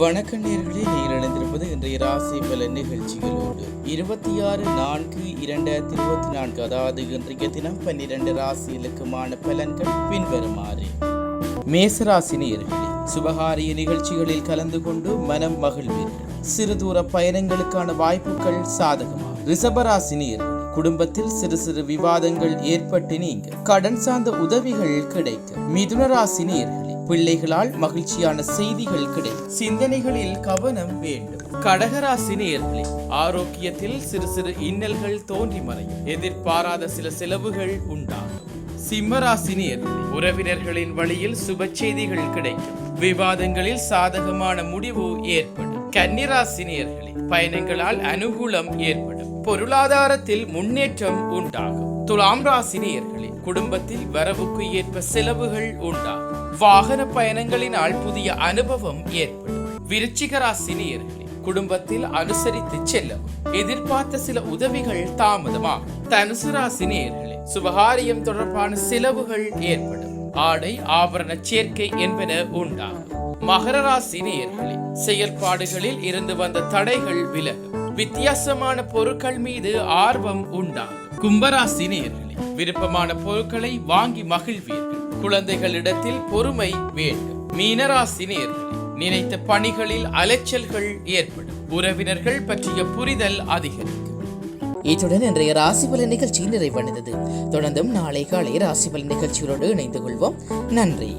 வணக்க நேயர்களே, நீங்கள் இணைந்திருப்பது இன்றைய ராசி பலன் நிகழ்ச்சிகளோடு 26/4/2024, அதாவது இன்றைய தினம் 12 ராசிகளுக்குமான பலன்கள் பின்வருமாறு. மேசராசி நேயர்களே, சுபகாரிய நிகழ்ச்சிகளில் கலந்து கொண்டு மனம் மகிழ்வீர்கள். சிறு தூர பயணங்களுக்கான வாய்ப்புகள் சாதகமாக. ரிஷபராசி நேயர்களே, குடும்பத்தில் சிறு சிறு விவாதங்கள் ஏற்பட்டு நீங்க கடன் சார்ந்த உதவிகள் கிடைக்கும். மிதுன ராசி நேயர்களே, பிள்ளைகளால் மகிழ்ச்சியான செய்திகள் கிடைக்கும். சிந்தனைகளில் கவனம் வேண்டும். கடகராசி நேயர்களே, ஆரோக்கியத்தில் சிறு சிறு இன்னல்கள் தோன்றி மறையும். எதிர்பாராத சில செலவுகள் உண்டாகும். சிம்மராசி நேயர்களே, உறவினர்களின் வழியில் சுப செய்திகள் கிடைக்கும். விவாதங்களில் சாதகமான முடிவு ஏற்படும். கன்னிராசி நேயர்களே, பயணங்களால் அனுகூலம் ஏற்படும். பொருளாதாரத்தில் முன்னேற்றம் உண்டாகும். துலாம் ராசி நேயர்களே, குடும்பத்தில் வரவுக்கு ஏற்ப செலவுகள் உண்டாகும். வாகன பயணங்களினால் புதிய அனுபவம் ஏற்படும். விருச்சிக ராசி நேயர்களே, குடும்பத்தில் அனுசரித்து செல்லவும். எதிர்பார்த்த சில உதவிகள் தாமதமாகும். தனுசு ராசி நேயர்களே, சுபகாரியம் தொடர்பான செலவுகள் ஏற்படும். ஆடை ஆபரண சேர்க்கை என்பன உண்டாகும். மகர ராசி நேயர்களே, செயல்பாடுகளில் இருந்து வந்த தடைகள் விலகும். வித்தியாசமான பொருட்கள் மீது ஆர்வம் உண்டாகும். கும்பராசி நேயர்களே, விருப்பமான பொருட்களை வாங்கி மகிழ்வீர்கள். குழந்தைகளிடத்தில் பொறுமை வேண்டும். மீனராசி நேயர்களே, நினைத்த பணிகளில் அலைச்சல்கள் ஏற்படும். உறவினர்கள் பற்றிய புரிதல் அதிகரிக்கும். இத்துடன் இன்றைய ராசிபலன் நிகழ்ச்சி நிறைவடைந்தது. தொடர்ந்தும் நாளை காலை ராசிபலன் நிகழ்ச்சிகளோடு இணைந்து கொள்வோம். நன்றி.